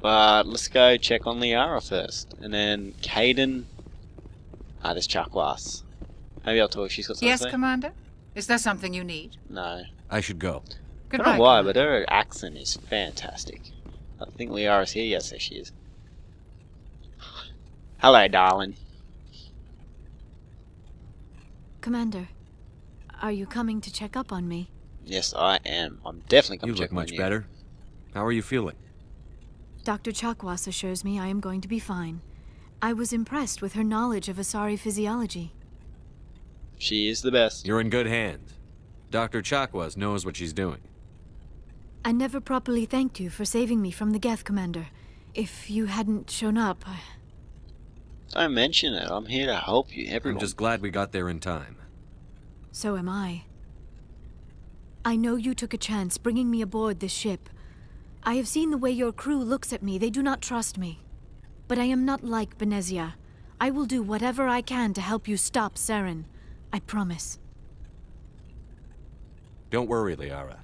But let's go check on Liara first. And then Caden. There's Chakwas. Maybe I'll talk. She's got something to say. Yes, Commander? Is there something you need? No. I should go. I Goodbye, don't know why, Commander. but her accent is fantastic. I think Liara's here. Yes, there she is. Hello, darling. Commander, are you coming to check up on me? Yes, I am. I'm definitely You coming to look check on much you. better. How are you feeling? Dr. Chakwas assures me I am going to be fine. I was impressed with her knowledge of Asari physiology. She is the best. You're in good hands. Dr. Chakwas knows what she's doing. I never properly thanked you for saving me from the Geth, Commander. If you hadn't shown up, Don't mention it. I'm here to help you, everyone. I'm just glad we got there in time. so am I. I know you took a chance bringing me aboard this ship. I have seen the way your crew looks at me. They do not trust me. But I am not like Benezia. I will do whatever I can to help you stop Saren. I promise. Don't worry, Liara.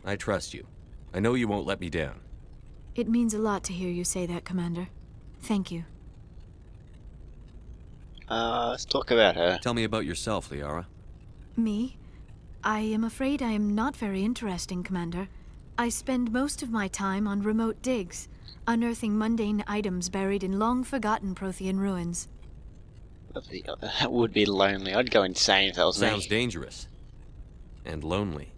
I trust you. I know you won't let me down. It means a lot to hear you say that, Commander. Thank you. Let's talk about her. Tell me about yourself, Liara. Me? I am afraid I am not very interesting, Commander. I spend most of my time on remote digs, unearthing mundane items buried in long-forgotten Prothean ruins. That would be lonely. I'd go insane if that was Sounds me. dangerous. And lonely.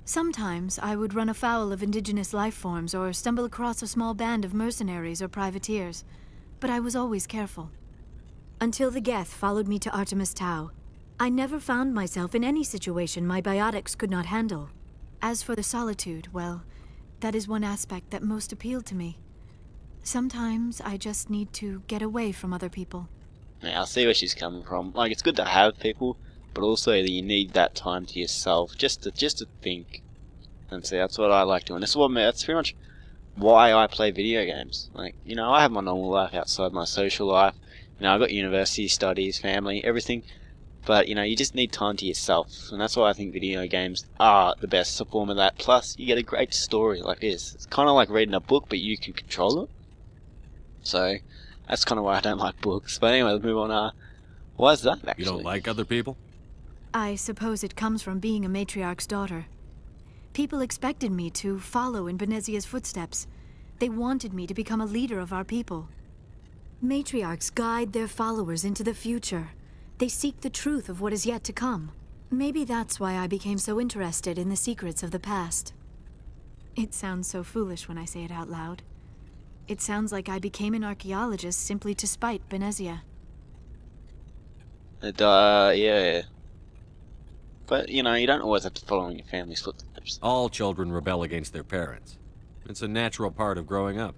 Sometimes I would run afoul of indigenous life forms or stumble across a small band of mercenaries or privateers, but I was always careful. Until the Geth followed me to Artemis Tau, I never found myself in any situation my biotics could not handle. As for the solitude, well, that is one aspect that most appealed to me. Sometimes I just need to get away from other people. Yeah, I see where she's coming from. Like, it's good to have people, but also that you need that time to yourself, just to think. And see, that's what I like doing. That's pretty much why I play video games. Like, you know, I have my normal life outside my social life. You know, I've got university studies, family, everything. But, you know, you just need time to yourself. And that's why I think video games are the best form of that. Plus, you get a great story like this. It's kind of like reading a book, but you can control it. So, that's kind of why I don't like books. But anyway, let's move on. Why is that, actually? You don't like other people? I suppose it comes from being a matriarch's daughter. People expected me to follow in Benezia's footsteps. They wanted me to become a leader of our people. Matriarchs guide their followers into the future. They seek the truth of what is yet to come. Maybe that's why I became so interested in the secrets of the past. It sounds so foolish when I say it out loud. It sounds like I became an archaeologist simply to spite Benezia. Yeah. But, you know, you don't always have to follow in your family's footsteps. All children rebel against their parents. It's a natural part of growing up.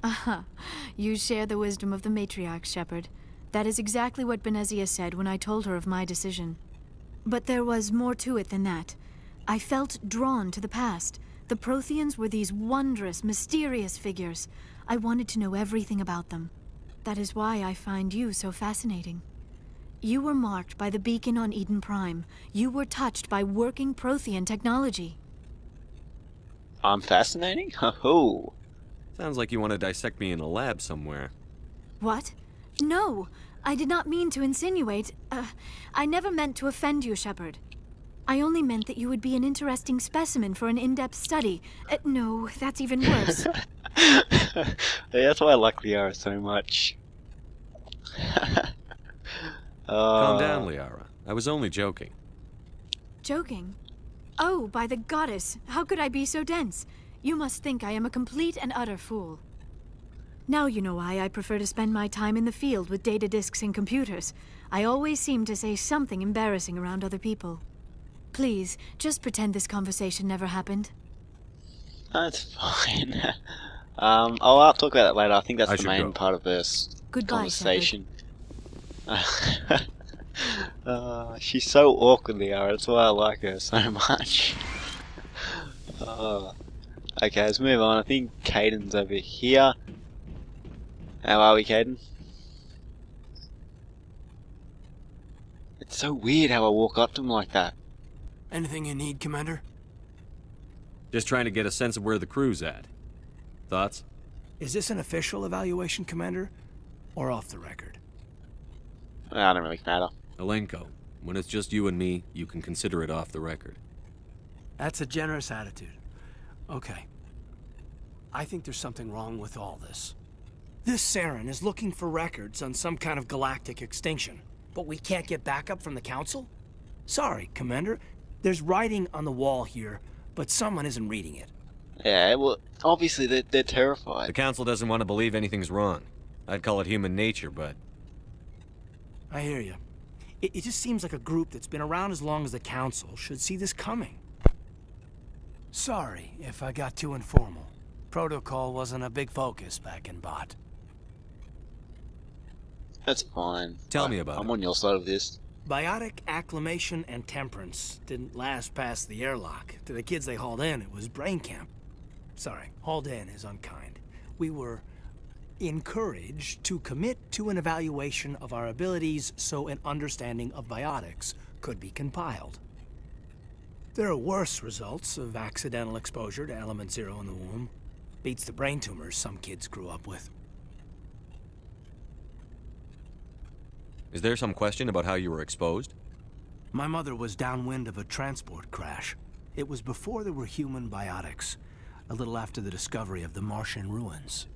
Aha, you share the wisdom of the matriarch, Shepard. That is exactly what Benezia said when I told her of my decision. But there was more to it than that. I felt drawn to the past. The Protheans were these wondrous, mysterious figures. I wanted to know everything about them. That is why I find you so fascinating. You were marked by the beacon on Eden Prime. You were touched by working Prothean technology. I'm fascinating? Oh. Sounds like you want to dissect me in a lab somewhere. What? No, I did not mean to insinuate. I never meant to offend you, Shepard. I only meant that you would be an interesting specimen for an in-depth study. No, that's even worse. Yeah, that's why I like Liara so much. Calm down, Liara. I was only joking. Joking? Oh, by the goddess, how could I be so dense? You must think I am a complete and utter fool. Now you know why I prefer to spend my time in the field with data disks and computers. I always seem to say something embarrassing around other people. Please, just pretend this conversation never happened. That's fine. I'll talk about that later. I think that's I the should main go. part of this Goodbye, conversation. She's so awkward, Liara. That's why I like her so much. Okay, let's move on. I think Caden's over here. How are we, Caden? It's so weird how I walk up to him like that. Anything you need, Commander? Just trying to get a sense of where the crew's at. Thoughts? Is this an official evaluation, Commander? Or off the record? I don't really matter. Alenko, when it's just you and me, you can consider it off the record. That's a generous attitude. Okay. I think there's something wrong with all this. This Saren is looking for records on some kind of galactic extinction, but we can't get backup from the Council? Sorry, Commander. There's writing on the wall here, but someone isn't reading it. Yeah, well, obviously they're The terrified. Council doesn't want to believe anything's wrong. I'd call it human nature, but... I hear you. It just seems like a group that's been around as long as the Council should see this coming. Sorry if I got too informal. Protocol wasn't a big focus back in Bot. That's fine. Tell me about I'm it. on your side of this. Biotic acclimation and temperance didn't last past the airlock. To the kids they hauled in, it was brain camp. Sorry, hauled in is unkind. We were encouraged to commit to an evaluation of our abilities so an understanding of biotics could be compiled. There are worse results of accidental exposure to element 0 in the womb. Beats the brain tumors some kids grew up with. Is there some question about how you were exposed? My mother was downwind of a transport crash. It was before there were human biotics, a little after the discovery of the Martian ruins.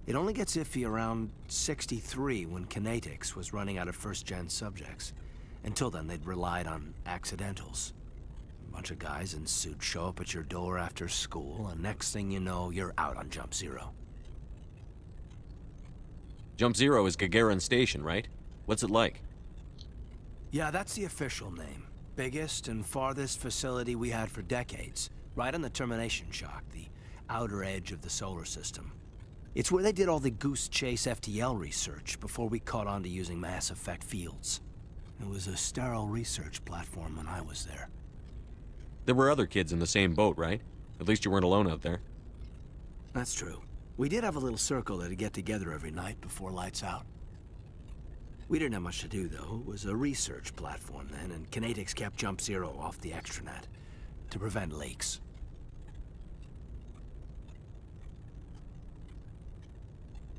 It only gets iffy around 63 when kinetics was running out of first-gen subjects. Until then, they'd relied on accidentals. A bunch of guys in suits show up at your door after school, and next thing you know, you're out on Jump Zero. Jump Zero is Gagarin Station, right? What's it like? Yeah, that's the official name. Biggest and farthest facility we had for decades. Right on the termination shock, the outer edge of the solar system. It's where they did all the Goose Chase FTL research before we caught on to using mass effect fields. It was a sterile research platform when I was there. There were other kids in the same boat, right? At least you weren't alone out there. That's true. We did have a little circle that'd get together every night before lights out. We didn't have much to do, though. It was a research platform then, and kinetics kept Jump Zero off the extranet to prevent leaks.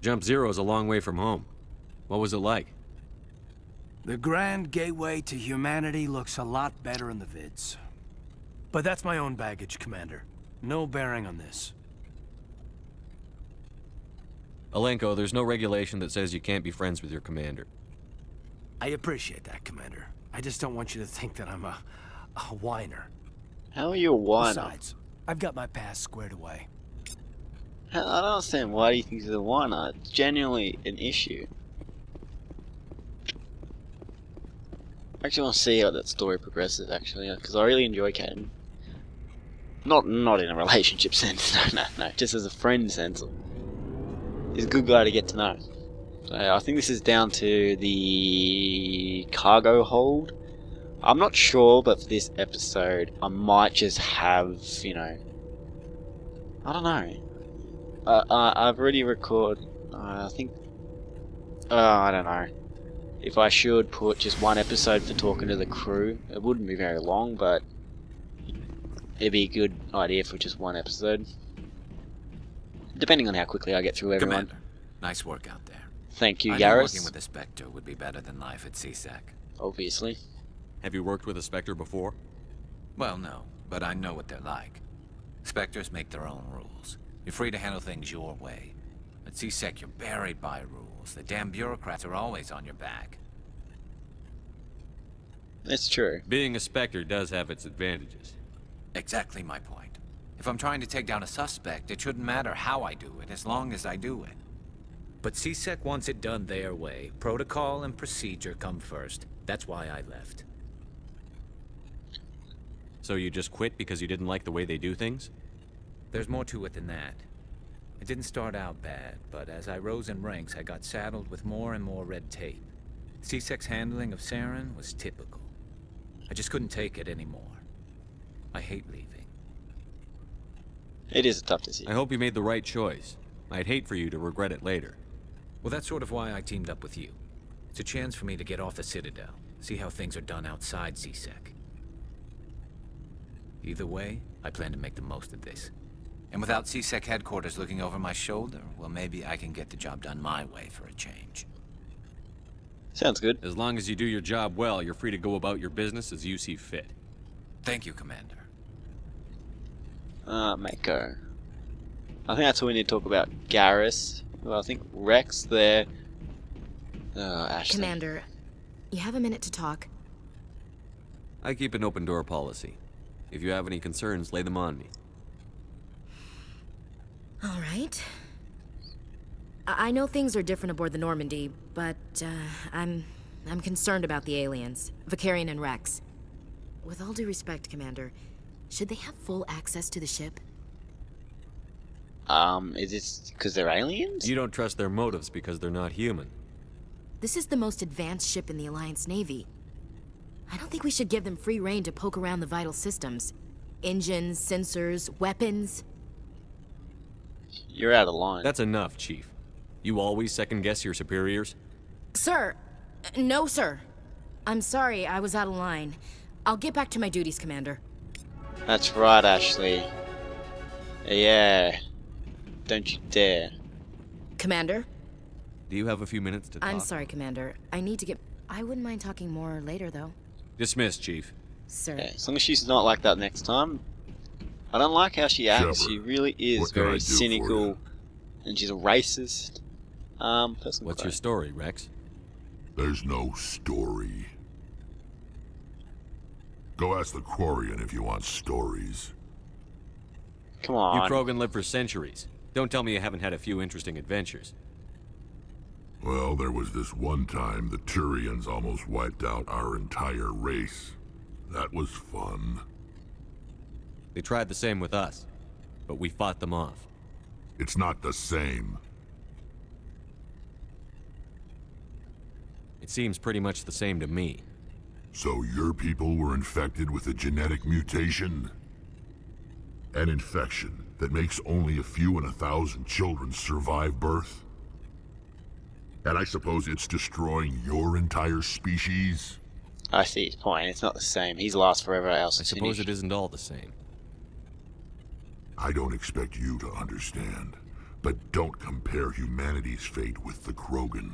Jump Zero is a long way from home. What was it like? The grand gateway to humanity looks a lot better in the vids. But that's my own baggage, Commander. No bearing on this. Alenko, there's no regulation that says you can't be friends with your commander. I appreciate that, Commander. I just don't want you to think that I'm a whiner. How are you a whiner? Besides, I've got my past squared away. I don't understand. Why do you think he's a whiner? It's genuinely an issue. I actually want to see how that story progresses, actually, because I really enjoy Caden. Not in a relationship sense, no, just as a friend sense. He's a good guy to get to know. So I think this is down to the cargo hold. I'm not sure, but for this episode, I might just have, I don't know. I've already recorded, I think, I don't know. If I should put just one episode for talking to the crew, it wouldn't be very long, but it'd be a good idea for just one episode. Depending on how quickly I get through everyone. Commander, nice work out there. Thank you, I know Garrus. working with a Spectre would be better than life at CSEC. Obviously. Have you worked with a Spectre before? Well, no, but I know what they're like. Spectres make their own rules. You're free to handle things your way. At CSEC, you're buried by rules. The damn bureaucrats are always on your back. That's true. Being a Spectre does have its advantages. Exactly my point. If I'm trying to take down a suspect, it shouldn't matter how I do it, as long as I do it. But CSEC wants it done their way. Protocol and procedure come first. That's why I left. So you just quit because you didn't like the way they do things? There's more to it than that. It didn't start out bad, but as I rose in ranks, I got saddled with more and more red tape. CSEC's handling of Saren was typical. I just couldn't take it anymore. I hate leaving. It is a tough decision. I hope you made the right choice. I'd hate for you to regret it later. Well, that's sort of why I teamed up with you. It's a chance for me to get off the Citadel, see how things are done outside CSEC. Either way, I plan to make the most of this. And without CSEC headquarters looking over my shoulder, well, maybe I can get the job done my way for a change. Sounds good. As long as you do your job well, you're free to go about your business as you see fit. Thank you, Commander. Mako. I think that's all we need to talk about. Garrus. Well, I think Rex there. Ashley. Commander, you have a minute to talk. I keep an open door policy. If you have any concerns, lay them on me. All right. I know things are different aboard the Normandy, but I'm concerned about the aliens, Vicarian and Rex. With all due respect, Commander, should they have full access to the ship? Is it because they're aliens? You don't trust their motives because they're not human. This is the most advanced ship in the Alliance Navy. I don't think we should give them free rein to poke around the vital systems. Engines, sensors, weapons. You're out of line. That's enough, Chief. You always second-guess your superiors? Sir! No, sir. I'm sorry, I was out of line. I'll get back to my duties, Commander. That's right, Ashley. Yeah. Don't you dare. Commander? Do you have a few minutes to talk? I'm sorry, Commander. I need to get... I wouldn't mind talking more later, though. Dismissed, Chief. Sir. Yeah, as long as she's not like that next time. I don't like how she acts. Shepard, She really is what can I very do for cynical. you? And she's a racist. Person What's your story, Rex? There's no story. Go ask the Quarian if you want stories. Come You on. Krogan live for centuries. Don't tell me you haven't had a few interesting adventures. Well, there was this one time the Turians almost wiped out our entire race. That was fun. They tried the same with us, but we fought them off. It's not the same. It seems pretty much the same to me. So your people were infected with a genetic mutation? An infection that makes only a few in 1,000 children survive birth? And I suppose it's destroying your entire species? I see his point. It's not the same. He's lost forever else. I suppose it isn't all the same. I don't expect you to understand, but don't compare humanity's fate with the Krogan.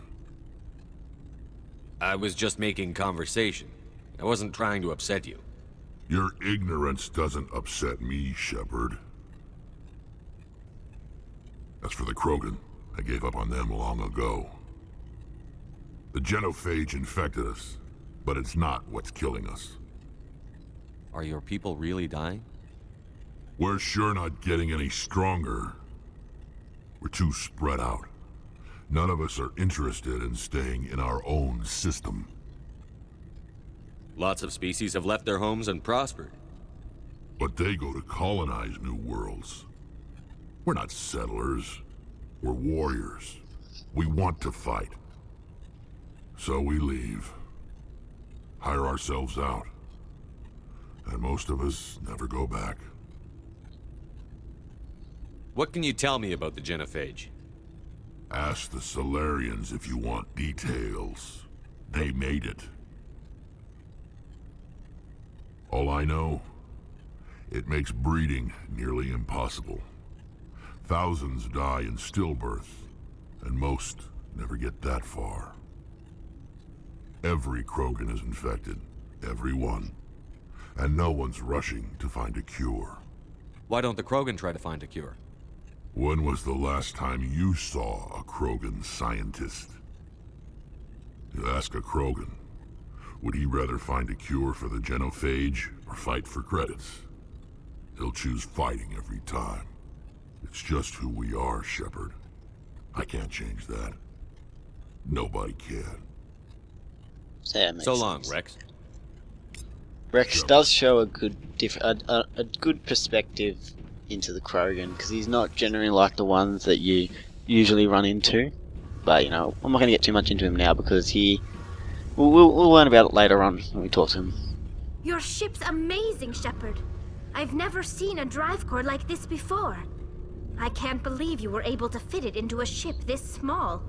I was just making conversation. I wasn't trying to upset you. Your ignorance doesn't upset me, Shepard. As for the Krogan, I gave up on them long ago. The genophage infected us, but it's not what's killing us. Are your people really dying? We're sure not getting any stronger. We're too spread out. None of us are interested in staying in our own system. Lots of species have left their homes and prospered. But they go to colonize new worlds. We're not settlers. We're warriors. We want to fight. So we leave. Hire ourselves out. And most of us never go back. What can you tell me about the genophage? Ask the Solarians if you want details. They made it. All I know, it makes breeding nearly impossible. Thousands die in stillbirth, and most never get that far. Every Krogan is infected, every one. And no one's rushing to find a cure. Why don't the Krogan try to find a cure? When was the last time you saw a Krogan scientist? You ask a Krogan, would he rather find a cure for the genophage or fight for credits? He'll choose fighting every time. It's just who we are, Shepard. I can't change that. Nobody can. So long, Rex. Rex does show a good a good perspective into the Krogan, because he's not generally like the ones that you usually run into. But, you know, I'm not going to get too much into him now, because we'll learn about it later on when we talk to him. Your ship's amazing, Shepard. I've never seen a drive core like this before. I can't believe you were able to fit it into a ship this small.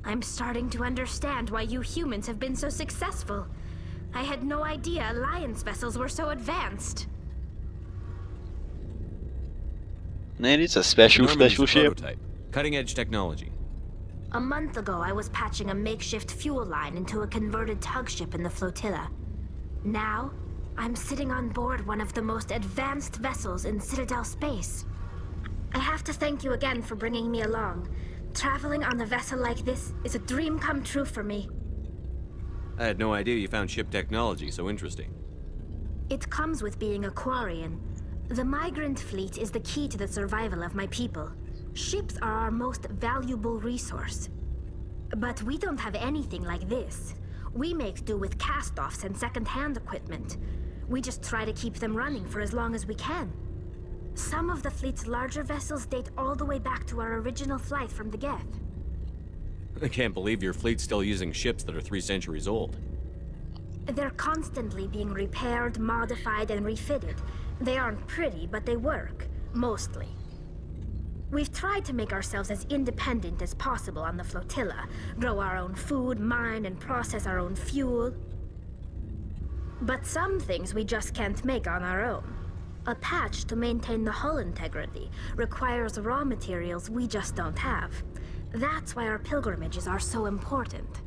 I'm starting to understand why you humans have been so successful. I had no idea Alliance vessels were so advanced. It is a special Normandy's a ship. prototype. Cutting-edge technology. A month ago, I was patching a makeshift fuel line into a converted tug ship in the flotilla. Now, I'm sitting on board one of the most advanced vessels in Citadel space. I have to thank you again for bringing me along. Traveling on a vessel like this is a dream come true for me. I had no idea you found ship technology so interesting. It comes with being a Quarian. The migrant fleet is the key to the survival of my people. Ships are our most valuable resource. But we don't have anything like this. We make do with cast-offs and second-hand equipment. We just try to keep them running for as long as we can. Some of the fleet's larger vessels date all the way back to our original flight from the Geth. I can't believe your fleet's still using ships that are 3 centuries old. They're constantly being repaired, modified, and refitted. They aren't pretty, but they work. Mostly. We've tried to make ourselves as independent as possible on the flotilla. Grow our own food, mine, and process our own fuel. But some things we just can't make on our own. A patch to maintain the hull integrity requires raw materials we just don't have. That's why our pilgrimages are so important.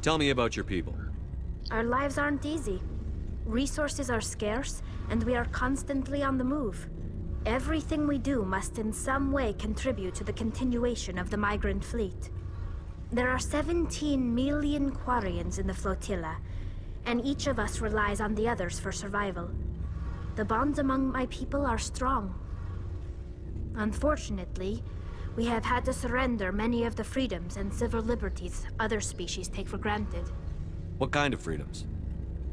Tell me about your people. Our lives aren't easy. Resources are scarce, and we are constantly on the move. Everything we do must in some way contribute to the continuation of the migrant fleet. There are 17 million Quarians in the flotilla, and each of us relies on the others for survival. The bonds among my people are strong. Unfortunately, we have had to surrender many of the freedoms and civil liberties other species take for granted. What kind of freedoms?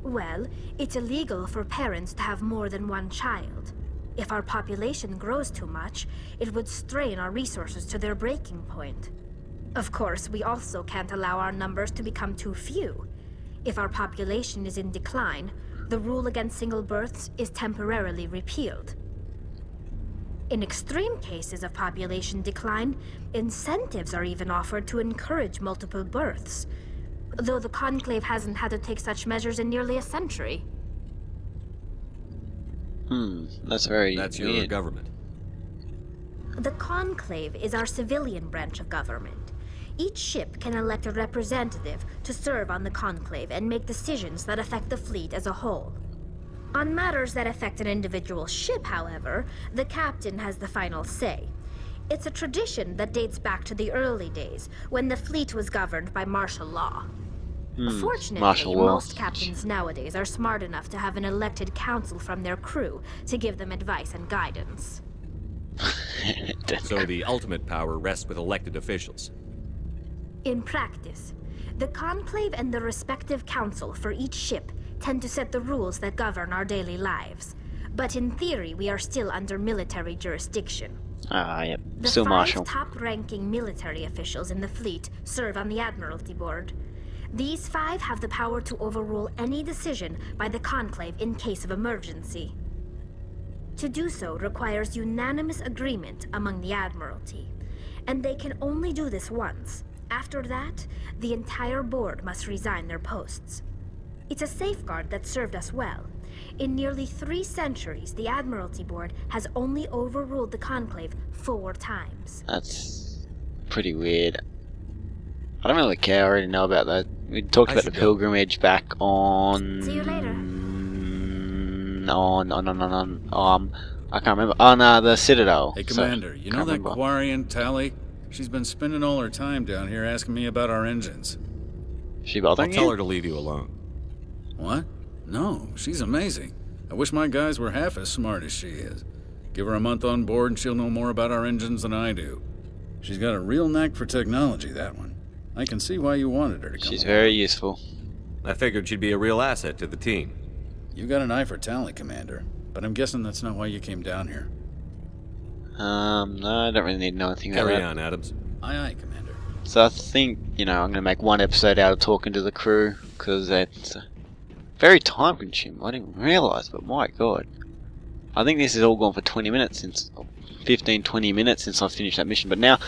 Well, it's illegal for parents to have more than one child. If our population grows too much, it would strain our resources to their breaking point. Of course, we also can't allow our numbers to become too few. If our population is in decline, the rule against single births is temporarily repealed. In extreme cases of population decline, incentives are even offered to encourage multiple births, though the Conclave hasn't had to take such measures in nearly a century. That's very That's weird. your government. The Conclave is our civilian branch of government. Each ship can elect a representative to serve on the Conclave and make decisions that affect the fleet as a whole. On matters that affect an individual ship, however, the captain has the final say. It's a tradition that dates back to the early days, when the fleet was governed by martial law. Fortunately, martial law. most captains nowadays are smart enough to have an elected council from their crew to give them advice and guidance. So the ultimate power rests with elected officials. In practice, the Conclave and the respective council for each ship tend to set the rules that govern our daily lives. But in theory, we are still under military jurisdiction. Yep. The Still 5 martial. top-ranking military officials in the fleet serve on the Admiralty Board. These 5 have the power to overrule any decision by the Conclave in case of emergency. To do so requires unanimous agreement among the Admiralty, and they can only do this once. After that, the entire board must resign their posts. It's a safeguard that served us well. In nearly 3 centuries, the Admiralty Board has only overruled the Conclave 4 times. That's pretty weird. I don't really care. I already know about that. We talked about the pilgrimage back on. See you later. I can't remember. On the Citadel. Hey, So, Commander, you know can't that remember. Quarian Tally? She's been spending all her time down here asking me about our engines. She I'll bothering tell you? her to leave you alone. What? No, she's amazing. I wish my guys were half as smart as she is. Give her a month on board and she'll know more about our engines than I do. She's got a real knack for technology, that one. I can see why you wanted her to come She's along. very useful. I figured she'd be a real asset to the team. You got an eye for talent, Commander, but I'm guessing that's not why you came down here. No, I don't really need to know anything about Carry that. on, Adams. Aye, aye, Commander. So I think, I'm going to make one episode out of talking to the crew, because it's very time consuming. I didn't realise, but my god. I think this has all gone for 20 minutes since, 15-20 minutes since I finished that mission, but now